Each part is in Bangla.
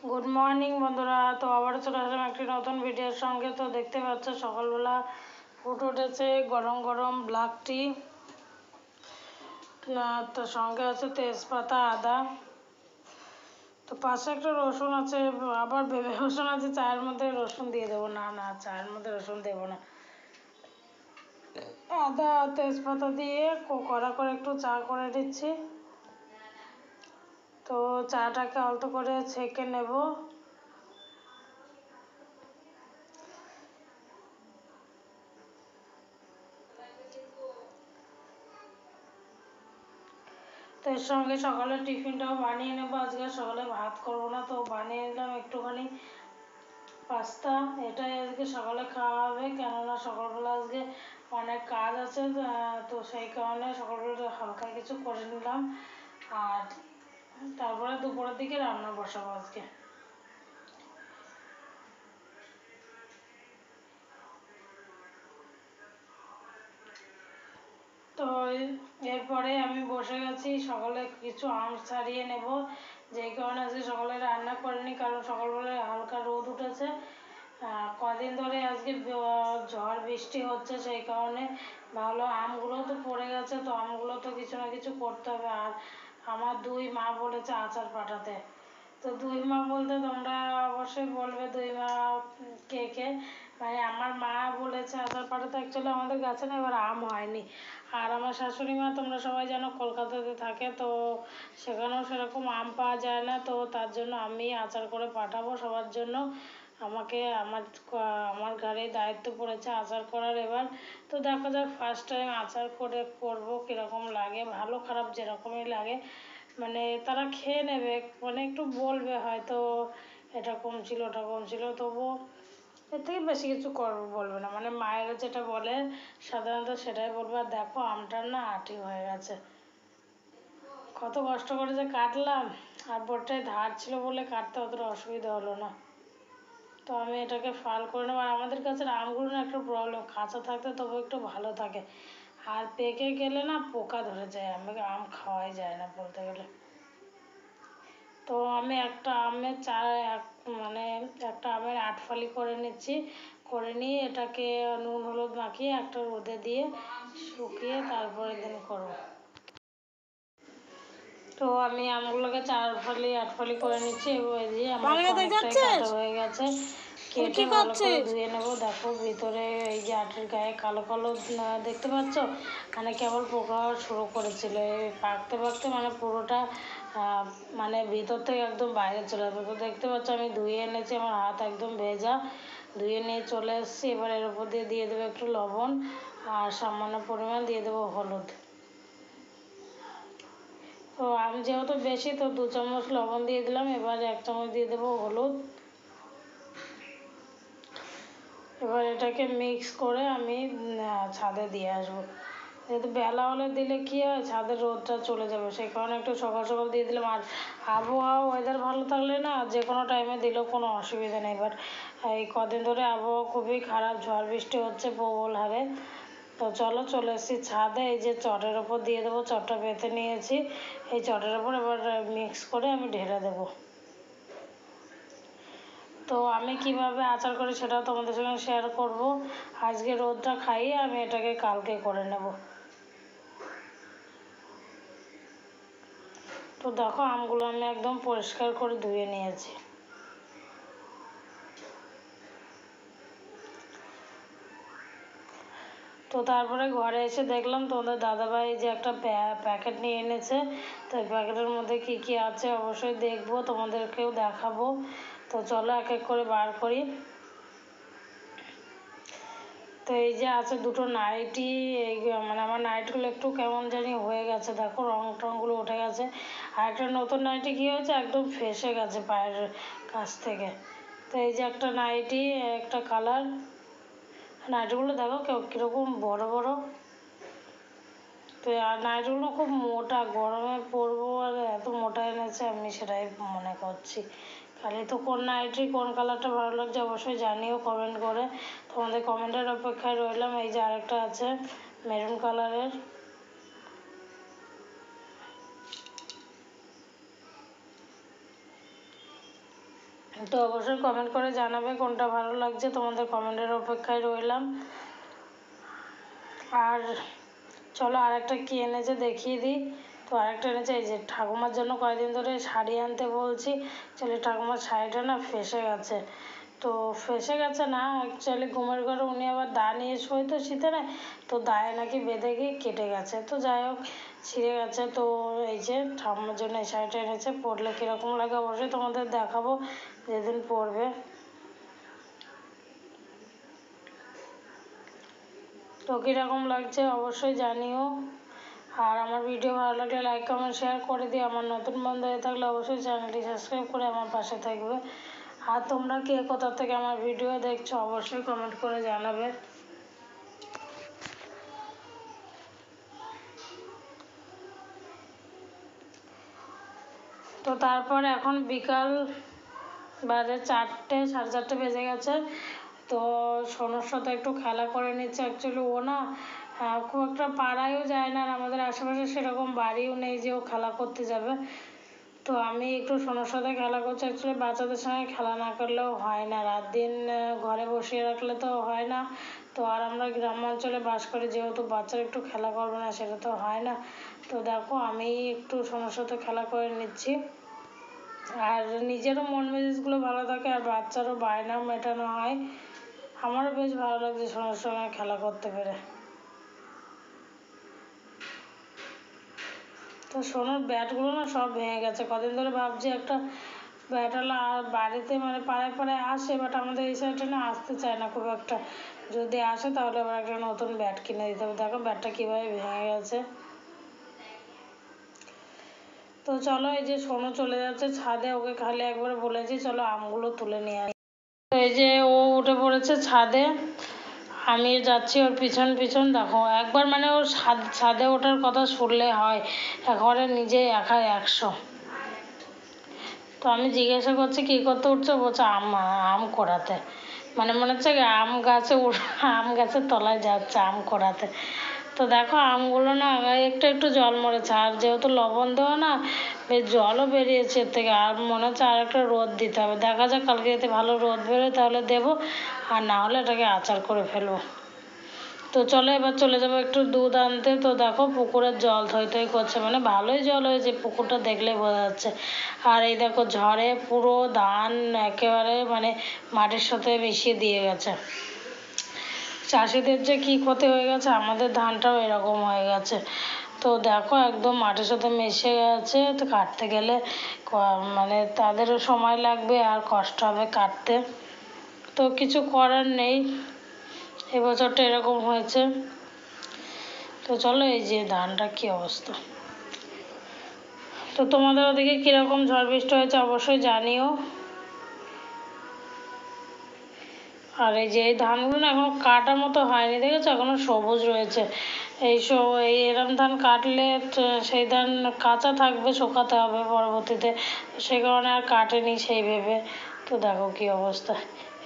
গুড মর্নিং বন্ধুরা। তো আবারও চলে আসলাম একটি নতুন ভিডিওর সঙ্গে। তো দেখতে পাচ্ছ সকালবেলা ফুটে উঠেছে গরম গরম ব্ল্যাক টি, তো সঙ্গে আছে তেজপাতা, আদা, তো পাশে একটা রসুন আছে। আবার ভেবে রসুন আছে চায়ের মধ্যে রসুন দিয়ে দেবো, না না চায়ের মধ্যে রসুন দেবো না। আদা তেজপাতা দিয়ে কড়া করে একটু চা করে দিচ্ছি। তো চাটাকে আলতো করে ছেঁকে নেব। তো এর সঙ্গে সকালের টিফিনটাও বানিয়ে নেবো। আজকে সকালে ভাত করবো না, তো বানিয়ে নিলাম একটুখানি পাস্তা। এটাই আজকে সকালে খাওয়া হবে, কেননা সকালবেলা আজকে অনেক কাজ আছে, তো সেই কারণে সকালবেলা হালকা কিছু করে নিলাম। আর তারপরে দুপুরের দিকে রান্না বসাবো আজকে। তো এরপরে আমি বসে গেছি, সকালে কিছু আম ছাড়িয়ে নেব, যেই কারণে আজকে সকালে রান্না করিনি, কারণ সকালবেলায় হালকা রোদ উঠেছে। কদিন ধরে আজকে ঝড় বৃষ্টি হচ্ছে, সেই কারণে ভালো আমগুলো তো পড়ে গেছে, তো আমগুলো তো কিছু না কিছু করতে হবে। আর আমার দুই মা বলেছে আচার পাঠাতে। তো দুই মা বলতে তোমরা অবশ্যই বলবে দুই মা কে কে, মানে আমার মা বলেছে আচার পাঠাতে। অ্যাকচুয়ালি আমাদের গাছে না এবার আম হয়নি। আর আমার শাশুড়ি মা তোমরা সবাই জানো কলকাতাতে থাকে, তো সেখানেও সেরকম আম পাওয়া যায় না, তো তার জন্য আমি আচার করে পাঠাবো সবার জন্য। আমাকে আমার ঘাড়ে দায়িত্ব পড়েছে আচার করার এবার। তো দেখা যাক ফার্স্ট টাইম আচার করে করবো, কীরকম লাগে, ভালো খারাপ যেরকমই লাগে মানে তারা খেয়ে নেবে, মানে একটু বলবে হয়তো এটা কম ছিল ওটা কম ছিল, তবুও এর থেকে বেশি কিছু বলবে না, মানে মায়েরা যেটা বলে সাধারণত সেটাই বলবে। আর দেখো আমটার না আঁটি হয়ে গেছে, কত কষ্ট করে যে কাটলাম, আর বোর্ডটায় ধার ছিল বলে কাটতে অতটা অসুবিধা হলো না। তো আমি এটাকে ফাল করে নেবো। আর আমাদের কাছের আমগুলো না একটু প্রবলেম, কাঁচা থাকতে তবু একটু ভালো থাকে, আর পেকে গেলে না পোকা ধরে যায়, আমাকে আম খাওয়াই যায় না বলতে গেলে। তো আমি একটা আমের মানে একটা আমের 8 ফালি করে নিচ্ছি, করে নিয়ে এটাকে নুন হলুদ মাখিয়ে একটা রোদে দিয়ে শুকিয়ে তারপরে দিন করব। তো আমি আমগুলোকে 8 ফালি করে নিচ্ছি, এবার দিয়ে আমার অনেকটাই কাটা হয়ে গেছে, কেটে ভালো করে ধুয়ে নেবো। দেখো ভিতরে এই যে আটির গায়ে কালো কালো দেখতে পাচ্ছ, মানে কেবল পোকা শুরু করেছিল, পাকতে পাকতে মানে পুরোটা মানে ভিতর থেকে একদম বাইরে চলে যাবে। তো দেখতে পাচ্ছ আমি ধুয়ে এনেছি, আমার হাত একদম ভেজা, ধুয়ে নিয়ে চলে এসেছি। এবার এর উপর দিয়ে দেবো একটু লবণ, আর সামান্য পরিমাণ দিয়ে দেবো হলুদ। তো আম যেহেতু বেশি, তো 2 চামচ লবণ দিয়ে দিলাম, এবার 1 চামচ দিয়ে দেবো হলুদ। এবার এটাকে মিক্স করে আমি ছাদে দিয়ে আসবো, যেহেতু বেলা হলে দিলে কী হয় ছাদের রোদটা চলে যাবে, সেই কারণে একটু সকাল সকাল দিয়ে দিলাম। আর আবহাওয়া ওয়েদার ভালো থাকলে না যে কোনো টাইমে দিলেও কোনো অসুবিধা নেই। এবার এই কদিন ধরে আবহাওয়া খুবই খারাপ, ঝড় বৃষ্টি হচ্ছে প্রবল হারে। তো চলো চলে এসেছি ছাদে, এই যে চটের ওপর দিয়ে দেবো, চটটা পেতে নিয়েছি, এই চটের ওপর এবার মিক্স করে আমি ঢেলে দেবো। তো আমি কিভাবে আচার করি সেটাও তোমাদের সঙ্গে শেয়ার করব। আজকে রোদটা খাইয়ে আমি এটাকে কালকে করে নেব। তো দেখো আমগুলো আমি একদম পরিষ্কার করে ধুয়ে নিয়েছি। তো তারপরে ঘরে এসে দেখলাম তোমাদের দাদাভাই যে একটা প্যাকেট নিয়ে এনেছে, তো এই প্যাকেটের মধ্যে কী কী আছে অবশ্যই দেখবো, তোমাদেরকেও দেখাবো। তো চলো এক এক করে বার করি। তো এই যে আছে দুটো নাইটি, এই মানে আমার নাইটগুলো একটু কেমন জানি হয়ে গেছে, দেখো রং টংগুলো উঠে গেছে। আর একটা নতুন নাইটি কী হয়েছে একদম ফেসে গেছে পায়ের কাছ থেকে। তো এই যে একটা নাইটি, একটা কালার, নাইটিগুলো দেখো কীরকম বড় বড়। তো আর নাইটিগুলো খুব মোটা, গরমে পরবো আর এত মোটা এনেছে, আমি সেটাই মনে করছি। খালি তো কোন নাইটি কোন কালারটা ভালো লাগছে অবশ্যই জানিও কমেন্ট করে, তোমাদের কমেন্টের অপেক্ষায় রইলাম। এই যে আরেকটা আছে মেরুন কালারের, তো অবশ্যই কমেন্ট করে জানাবে কোনটা ভালো লাগছে, তোমাদের কমেন্টের অপেক্ষায় রইলাম। আর চলো আরেকটা কি এনেছে দেখিয়ে দিই। তো আরেকটা এনেছে এই যে ঠাকুমার জন্য কয়েকদিন ধরে শাড়ি আনতে বলছি। চলে ঠাকুমার শাড়িটা না ফেঁসে গেছে। তো ফেঁসে গেছে না, অ্যাকচুয়ালি ঘুমের ঘরে উনি আবার দা নিয়ে শোয় তো শীতে, তো দায়ে নাকি বেঁধে গিয়ে কেটে গেছে। তো যাই হোক ছিঁড়ে গেছে। তো এই যে ঠাকুমার জন্য এই শাড়িটা এনেছে, পরলে কীরকম লাগে অবশ্যই তোমাদের দেখাবো যেদিন পরবে। তো কীরকম লাগছে অবশ্যই জানিও। আর আমার ভিডিও ভালো লাগলে লাইক কমেন্ট শেয়ার করে দিও। আমার নতুন বন্ধু হয়ে থাকলে অবশ্যই চ্যানেলটি সাবস্ক্রাইব করে আমার পাশে থাকবে। আর তোমরা কে কোথা থেকে আমার ভিডিও দেখছো অবশ্যই কমেন্ট করে জানাবে। তো তারপর এখন বিকাল বাজে 4টে, 4:30 বেজে গেছে। তো সোনুর সাথে একটু খেলা করে নিচ্ছে। অ্যাকচুয়ালি ও না খুব একটা পাড়ায়ও যায় না, আর আমাদের আশেপাশে সেরকম বাড়িও নেই যে ও খেলা করতে যাবে। তো আমি একটু সোনুর সাথে খেলা করছি। অ্যাকচুয়ালি বাচ্চাদের সঙ্গে খেলা না করলেও হয় না, রাত দিন ঘরে বসিয়ে রাখলে তো হয় না। তো আর আমরা গ্রাম অঞ্চলে বাস করি, যেহেতু বাচ্চারা একটু খেলা করবে না সেটা তো হয় না। তো দেখো আমি একটু সোনুর সাথে খেলা করে নিচ্ছি, আর নিজেরও মন মেজাজগুলো ভালো থাকে আর বাচ্চারও বায়নাও মেটানো হয়। আমারও বেশ ভালো লাগছে সোনুর সঙ্গে খেলা করতে পেরে। তো সোনুর ব্যাটগুলো না সব ভেঙে গেছে। কদিন ধরে ভাবছি একটা ব্যাটওয়ালা বাড়িতে মানে পাড়ায় পাড়ায় আসে, বাট আমাদের এই সাইডে না আসতে চায় না খুব একটা। যদি আসে তাহলে আবার একটা নতুন ব্যাট কিনে দিতে হবে। দেখো ব্যাটটা কীভাবে ভেঙে গেছে। তো চলো এই যে সোনু চলে যাচ্ছে ছাদে, ওকে খালি একবার বলেছি চলো আমগুলো তুলে নিয়ে আসি। তো এই যে ও উঠে পড়েছে ছাদে, আমি যাচ্ছি ওর পিছন পিছন। দেখো একবার মানে ওর ছাদে ওঠার কথা শুনলে হয়, একবারে নিজে একাই 100। তো আমি জিজ্ঞাসা করছি কী করতে উঠছো, বলছে আম কোড়াতে। মানে মনে হচ্ছে আম গাছে আম গাছের তলায় যাচ্ছে আম কোড়াতে। তো দেখো আমগুলো না একটু একটু জল মরেছে, আর যেহেতু লবণ দেওয়া না বেশ জলও বেরিয়েছে এর থেকে। আর মনে হচ্ছে আর একটা রোদ দিতে হবে, দেখা যাক কালকে যদি ভালো রোদ বেরোয় তাহলে দেবো, আর না হলে এটাকে আচার করে ফেলবো। তো চলো এবার চলে যাবো একটু দুধ আনতে। তো দেখো পুকুরের জল থই থই করছে, মানে ভালোই জল হয়েছে, পুকুরটা দেখলে বোঝা যাচ্ছে। আর এই দেখো ঝড়ে পুরো ধান একেবারে মানে মাটির সাথে মিশিয়ে দিয়ে গেছে। চাষিদের যে কী ক্ষতি হয়ে গেছে, আমাদের ধানটাও এরকম হয়ে গেছে। তো দেখো একদম মাটির সাথে মিশে গেছে। তো কাটতে গেলে মানে তাদেরও সময় লাগবে আর কষ্ট হবে কাটতে। তো কিছু করার নেই, এবছরটা এরকম হয়েছে। তো চলো এই যে ধানটা কী অবস্থা। তো তোমাদের ওদিকে কীরকম ঝড় বৃষ্টি হয়েছে অবশ্যই জানিও। আর এই যে এই ধানগুলো না এখনো কাটার মতো হয়নি, দেখেছো এখনো সবুজ রয়েছে। এই এরম ধান কাটলে সেই ধান কাঁচা থাকবে, শুকাতে হবে পরবর্তীতে, সে কারণে আর কাটেনি সেই ভেবে। তো দেখো কী অবস্থা।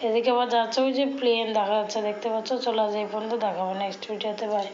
এদিকে আবার যাচ্ছে ওই যে প্লেন দেখা যাচ্ছে, দেখতে পাচ্ছ। চলো আজ এই পর্যন্ত, দেখাবো নেক্সট ভিডিওতে, বাই।